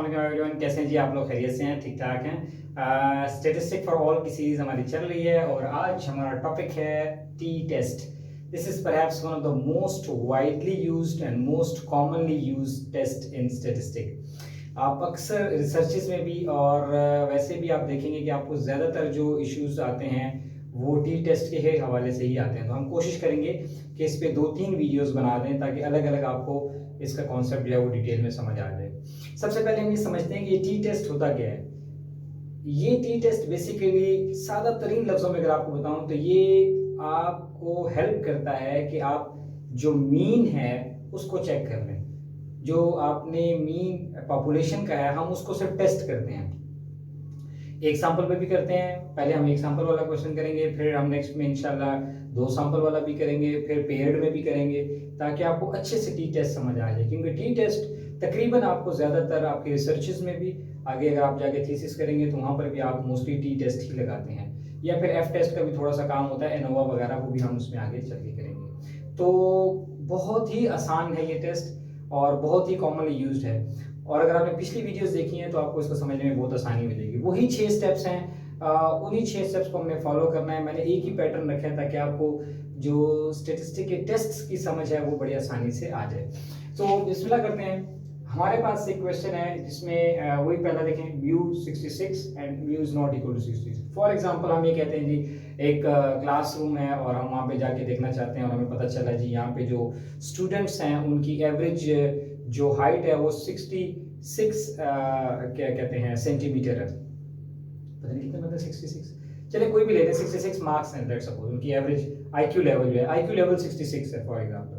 अस्सलाम वालेकुम एवरीवन, कैसे हैं जी आप लोग? खैरियत से हैं? ठीक ठाक हैं? स्टेटिस्टिक फॉर ऑल की सीरीज हमारी चल रही है और आज हमारा टॉपिक है T test. This is perhaps one of the most widely used and most commonly used test in statistic. आप अक्सर रिसर्चेस में भी और वैसे भी आप देखेंगे कि आपको ज़्यादातर जो इश्यूज आते हैं वो टी टेस्ट के हवाले से ही आते हैं। तो हम कोशिश करेंगे कि इस पे 2-3 वीडियोस बना दें ताकि अलग अलग आपको इसका कॉन्सेप्ट जो है वो डिटेल में समझ आ जाए। सबसे पहले हम ये समझते हैं कि ये टी टेस्ट होता क्या है। ये टी टेस्ट बेसिकली सादा तरीन लफ्ज़ों में अगर आपको बताऊं तो ये आपको हेल्प करता है कि आप जो मीन है उसको चेक कर लें। जो आपने मीन पॉपुलेशन का है हम उसको सिर्फ टेस्ट करते हैं। एक सैंपल पे भी करते हैं। पहले हम एक सैंपल वाला क्वेश्चन करेंगे, फिर हम नेक्स्ट में इंशाल्लाह 2 सैंपल वाला भी करेंगे, फिर पेयर्ड में भी करेंगे ताकि आपको अच्छे से टी टेस्ट समझ आ जाए। क्योंकि टी टेस्ट तकरीबन आपको ज़्यादातर आपके रिसर्चेस में भी आगे अगर आप जाके थीसिस करेंगे तो वहाँ पर भी आप मोस्टली टी टेस्ट ही लगाते हैं, या फिर एफ टेस्ट का भी थोड़ा सा काम होता है, एनोवा वगैरह को भी हम उसमें आगे चल के करेंगे। तो बहुत ही आसान है ये टेस्ट और बहुत ही कॉमनली यूज्ड है। और अगर आपने पिछली वीडियोस देखी हैं तो आपको इसको समझने में बहुत आसानी मिलेगी। वही 6 स्टेप्स हैं, उन्हीं 6 स्टेप्स को हमने फॉलो करना है। मैंने एक ही पैटर्न रखा है ताकि आपको जो स्टेटिस्टिक के टेस्ट्स की समझ है वो बड़ी आसानी से आ जाए। तो बिस्मिल्लाह करते हैं। हमारे पास एक क्वेश्चन है जिसमें वही पहला देखें, mu 66 and mu is not equal to 66। For example हम ये कहते हैं जी एक क्लासरूम है और हम वहाँ पे जाके देखना चाहते हैं और हमें पता चला जी यहाँ पे जो स्टूडेंट्स हैं उनकी एवरेज जो हाइट है वो 66 क्या कहते हैं सेंटीमीटर है। पता नहीं कितने मतलब 66, चलिए कोई भी लेते हैं, 66 मार्क्स हैं लेट्स सपोज। उनकी एवरेज आईक्यू लेवल जो है, आईक्यू लेवल 66 है फॉर एग्जांपल।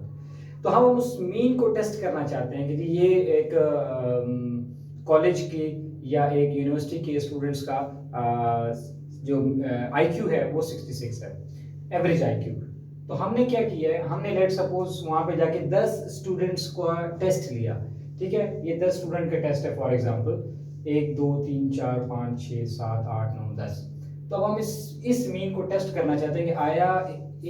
तो हम उस मीन को टेस्ट करना चाहते हैं कि जी ये एक कॉलेज के या एक यूनिवर्सिटी के स्टूडेंट्स का जो आईक्यू है वो 66 है, एवरेज आईक्यू। तो हमने क्या किया है, हमने लेट सपोज वहां पे जाके 10 स्टूडेंट्स का टेस्ट लिया। ठीक है, ये 10 स्टूडेंट का टेस्ट है फॉर एग्जांपल, 1 2 3 4 5 6 7 8 9 10। तो अब हम इस मीन को टेस्ट करना चाहते हैं कि आया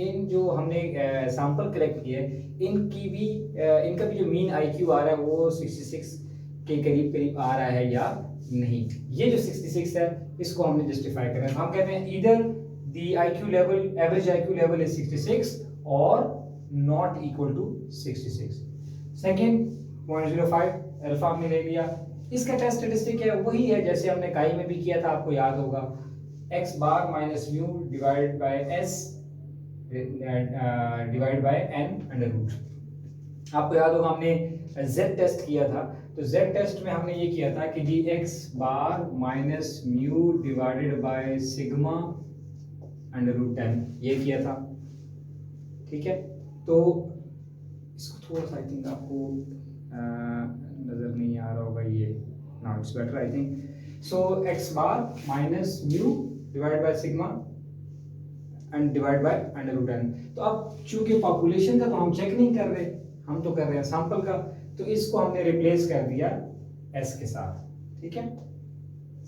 इन जो हमने सैंपल कलेक्ट किए इनका भी जो मीन आईक्यू आ रहा है वो 66 के करीब करीब आ रहा है या नहीं। ये जो 66 है इसको हमने जस्टिफाई करना है। हम कहते हैं either the IQ level, average IQ level is 66 और not equal to 66। Second 0.05 alpha हमने ले लिया। इसका टेस्ट स्टैटिस्टिक है वही है जैसे हमने काई में भी किया था, आपको याद होगा, x bar minus mu divide by s divide by n under root. आपको याद होगा हमने z टेस्ट किया था, तो z टेस्ट में हमने ये किया था कि जी x bar minus mu divided by sigma under root 10, ये किया था। ठीक है, तो इसको थोड़ा सा आई थिंक आपको नजर नहीं आ रहा होगा, ये now it's better I think. So x bar minus mu divide by sigma and divide by under root n। तो अब चूंकि पॉपुलेशन का तो हम चेक नहीं कर रहे, हम तो कर रहे हैं सैंपल का, तो इसको हमने रिप्लेस कर दिया s के साथ। ठीक है,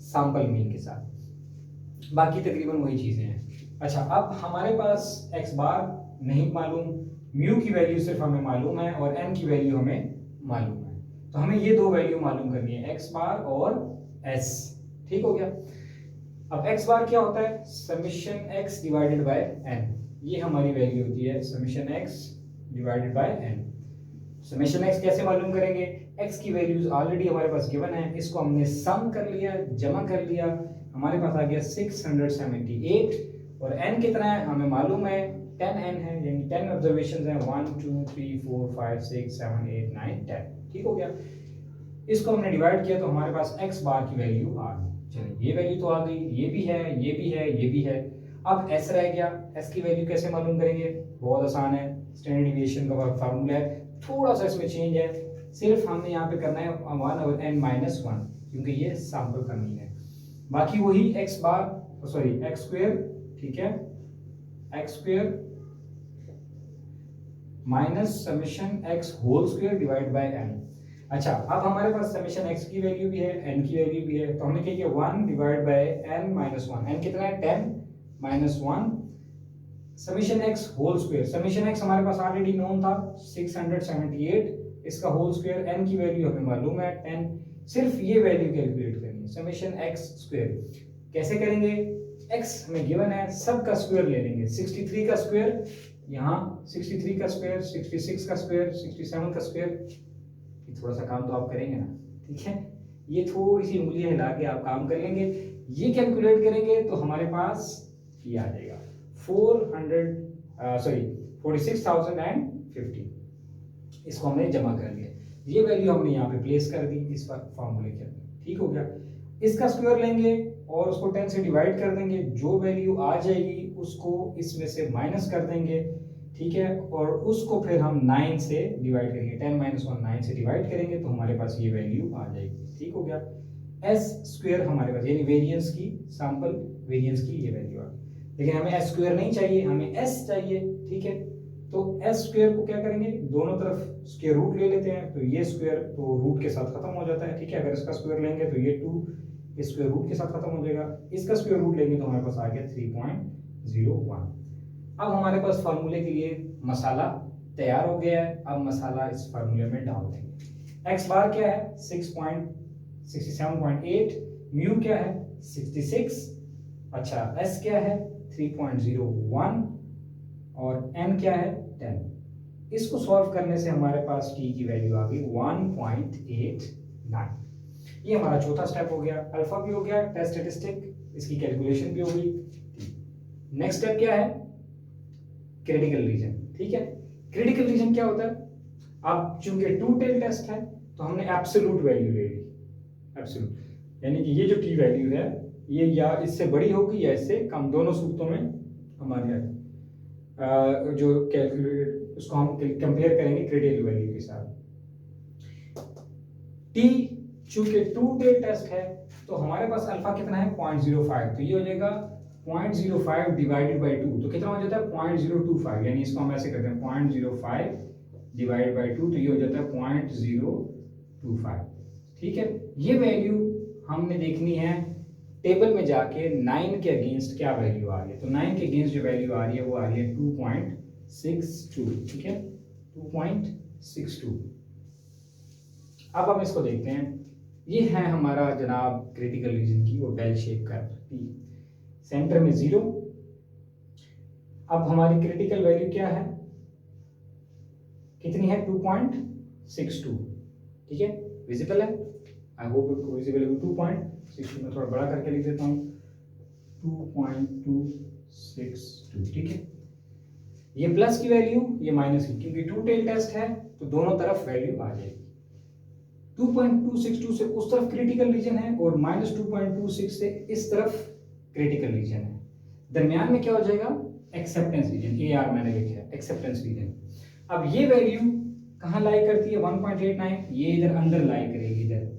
सैंपल मीन के साथ, बाकी तकरीबन वही चीजें हैं। अच्छा, अब हमारे पास x बार नहीं मालूम, म्यू की वैल्यू सिर्फ हमें मालूम है और n की वैल्यू हमें मालूम है। तो हमें ये दो वैल्यू मालूम करनी है, x बार और s। ठीक हो गया। अब x बार क्या होता है, summation x divided by n, ये हमारी वैल्यू होती है summation x divided by n। Summation x कैसे मालूम करेंगे, x की वैल्यूज ऑलरेडी हमारे पास गिवन है, इसको हमने सम कर लिया, जमा कर लिया, हमारे पास आ गया 678 और n कितना है हमें मालूम है, 10n है, यानी 10 ऑब्जर्वेशंस हैं, 1 2 3 4 5 6 7 8 9 10। ठीक हो गया, इसको हमने डिवाइड किया तो हमारे पास x बार की वैल्यू आ गई। चलिए ये वैल्यू तो आ गई, ये भी है, ये भी है, ये भी है। अब s रह गया, s की वैल्यू कैसे मालूम करेंगे, बहुत आसान है, स्टैंडर्ड डिविएशन का फार्मूला है, थोड़ा सा इसमें चेंज है, सिर्फ हमने यहाँ पे करना है 1 और n माइनस 1 क्योंकि ये सैंपल का मीन है। बाकी वही x bar sorry x square, ठीक है, x square minus summation x whole square divide by n। अच्छा, अब हमारे पास समेशन x की वैल्यू भी है, n की वैल्यू भी है, तो हमने क्या किया 1 divide by n minus 1। n कितना है 10 minus 1 summation x whole square. Summation x हमारे पास ऑलरेडी नोन था 678, इसका होल स्क्वायर, n की वैल्यू हमें मालूम है 10, सिर्फ ये वैल्यू कैलकुलेट करनी है, समेशन एक्स स्क्वायर। कैसे करेंगे, एक्स हमें गिवन है, सब का स्क्वायर ले लेंगे, 63 का स्क्वायर यहाँ, 63 का स्क्वायर, 66 का स्क्वायर, 67 का स्क्वायर। थोड़ा सा काम तो आप करेंगे ना, ठीक है, ये थोड़ी सी उंगलियां हिला के आप काम कर लेंगे, ये कैलकुलेट करेंगे तो हमारे पास ये आ जाएगा 46,050। इसको हमने जमा कर लिया, ये वैल्यू हमने यहाँ पे प्लेस कर दी इस फॉर्मूले के अंदर, ठीक हो गया। इसका स्क्वायर लेंगे और उसको 10 से डिवाइड कर देंगे, जो वैल्यू आ जाएगी उसको इसमें से माइनस कर देंगे, ठीक है, और उसको फिर हम 9 से डिवाइड करेंगे, 10 - 1 9 से डिवाइड करेंगे तो हमारे पास ये वैल्यू आ जाएगी, ठीक हो गया। एस स्क्वायर हमारे पास यानी वेरिएंस की, सैंपल वेरिएंस की ये वैल्यू आ गई, लेकिन हमें एस स्क्वायर नहीं चाहिए, हमें एस चाहिए, ठीक है। तो एस स्क्वायर को क्या करेंगे, दोनों तरफ स्क्वायर रूट ले लेते हैं, तो ये स्क्वायर तो रूट के साथ खत्म हो जाता है, ठीक है। अगर इसका स्क्वायर लेंगे तो ये 2 स्क्वायर रूट के साथ खत्म हो जाएगा, इसका स्क्वायर रूट लेंगे तो हमारे पास आ गया 3.01। अब हमारे पास फार्मूले के लिए मसाला तैयार हो गया है, अब मसाला इस फार्मूले में डाल देंगे। एक्स बार क्या है 67.8, म्यू क्या है 66, अच्छा एस क्या है 3.01 और एन क्या है 10। इसको सॉल्व करने से हमारे पास टी की वैल्यू आ गई 1.89। ये हमारा चौथा स्टेप हो गया, अल्फा भी हो गया, टेस्ट स्टैटिस्टिक इसकी कैलकुलेशन भी हो गई। नेक्स्ट स्टेप क्या है, क्रिटिकल रीजन, ठीक है। क्रिटिकल रीजन क्या होता है, अब चूंकि टू टेल टेस्ट है तो हमने एब्सोल्यूट वैल्यू ले ली, एब्सोल्यूट यानी कि ये जो टी वैल्यू है ये या इससे बड़ी होगी या इससे कम, दोनों सूत्रों में हमारे जो कैलकुलेट उसको हम कंपेयर करेंगे क्रिटिकल वैल्यू के साथ। टी चूंकि टू टेल टेस्ट है तो हमारे पास अल्फा कितना है 0.05, तो ये हो जाएगा 0.05 डिवाइडेड बाई 2, तो कितना हो जाता है 0.025, यानी इसको हम ऐसे करते हैं 0.05 डिवाइड बाई 2, तो ये हो जाता है 0.025, ठीक है। ये वैल्यू हमने देखनी है टेबल में जाके 9 के अगेंस्ट क्या वैल्यू आ रही है, तो 9 के अगेंस्ट जो वैल्यू आ रही है वो आ रही है 2.62, ठीक है 2.62। अब हम इसको देखते हैं, ये है हमारा जनाब क्रिटिकल रीजन की वो बेल शेप का टी, सेंटर में 0। अब हमारी क्रिटिकल वैल्यू क्या है, कितनी है 2.62, ठीक है, विजिबल है, आई होप आपको विजिबल है। 2.62 में थोड़ा बड़ा करके लिख देता हूँ 2.262, ठीक है। ये प्लस की वैल्यू, ये माइनस की, क्योंकि टू टेल टेस्ट है तो दोनों तरफ वैल्यू आ जाएगी। 2.262 से उस तरफ क्रिटिकल रीजन है और -2.26 से इस तरफ क्रिटिकल रीजन है, दरमियान में क्या हो जाएगा एक्सेप्टेंस रीजन, AR मैंने लिखा है एक्सेप्टेंस रीजन। अब ये वैल्यू कहाँ लाई करती है 1.89, ये इधर अंदर लाई करेगी, इधर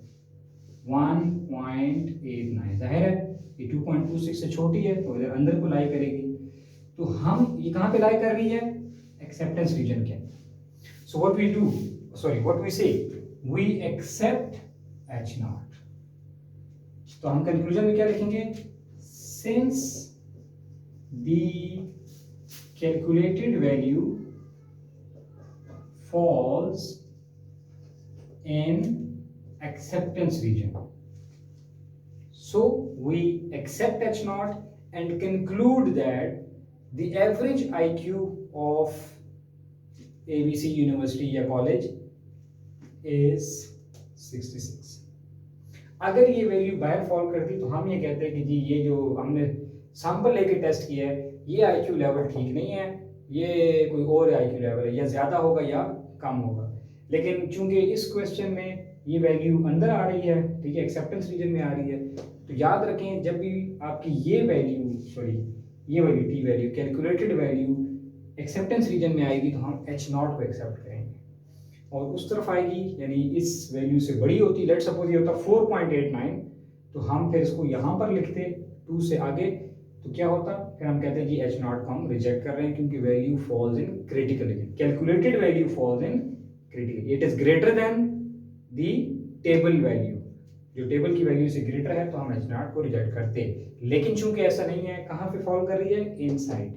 1.89, जाहिर है ये 2.26 से छोटी है तो इधर अंदर को लाई करेगी, तो हम ये कहाँ पे लाई कर रही है एक्सेप्टेंस रीजन के। So what we do, sorry what we say, we accept H0। तो हम कंक्लूजन में क्या लिखेंगे, since the calculated value falls in acceptance region, so we accept H0 and conclude that the average IQ of ABC University या college is 66। अगर ये value बाहर fall करती तो हम ये कहते हैं कि जी ये जो हमने सैंपल लेके टेस्ट किया है ये IQ लेवल ठीक नहीं है, ये कोई और IQ लेवल है, या ज़्यादा होगा या कम होगा। लेकिन चूंकि इस क्वेश्चन में ये वैल्यू अंदर आ रही है, ठीक है, एक्सेप्टेंस रीजन में आ रही है, तो याद रखें जब भी आपकी ये वैल्यू, सॉरी ये value T value calculated value acceptance region में आएगी तो हम H0 को एक्सेप्ट करेंगे, और उस तरफ आएगी यानी इस वैल्यू से बड़ी होती, लेट सपोज ये होता 4.89, तो हम फिर इसको यहाँ पर लिखते 2 से आगे, तो क्या होता, फिर हम कहते हैं कि H0 को हम रिजेक्ट कर रहे हैं क्योंकि value falls in critical reason, calculated value falls in critical, it is greater than the table value, जो टेबल की वैल्यू से ग्रेटर है तो हम H0 को रिजेक्ट करते हैं। लेकिन चूंकि ऐसा नहीं है, कहाँ पे फॉल कर रही है इनसाइड,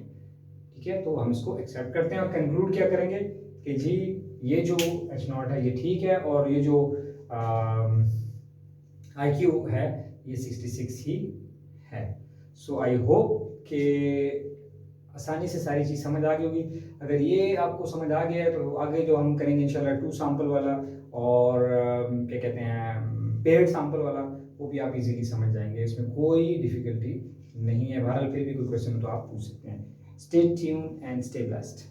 ठीक है, तो हम इसको एक्सेप्ट करते हैं और कंक्लूड क्या करेंगे कि जी ये जो H0 है ये ठीक है, और ये जो IQ है ये 66 ही है। सो आई होप कि आसानी से सारी चीज़ समझ आ गई होगी। अगर ये आपको समझ आ गया है तो आगे जो हम करेंगे इंशाल्लाह 2 सैंपल वाला और क्या कहते हैं पेड सैंपल वाला, वो भी आप इजीली समझ जाएंगे, इसमें कोई डिफिकल्टी नहीं है। बहरहाल फिर भी कोई क्वेश्चन हो तो आप पूछ सकते हैं। Stay tune and stay blessed.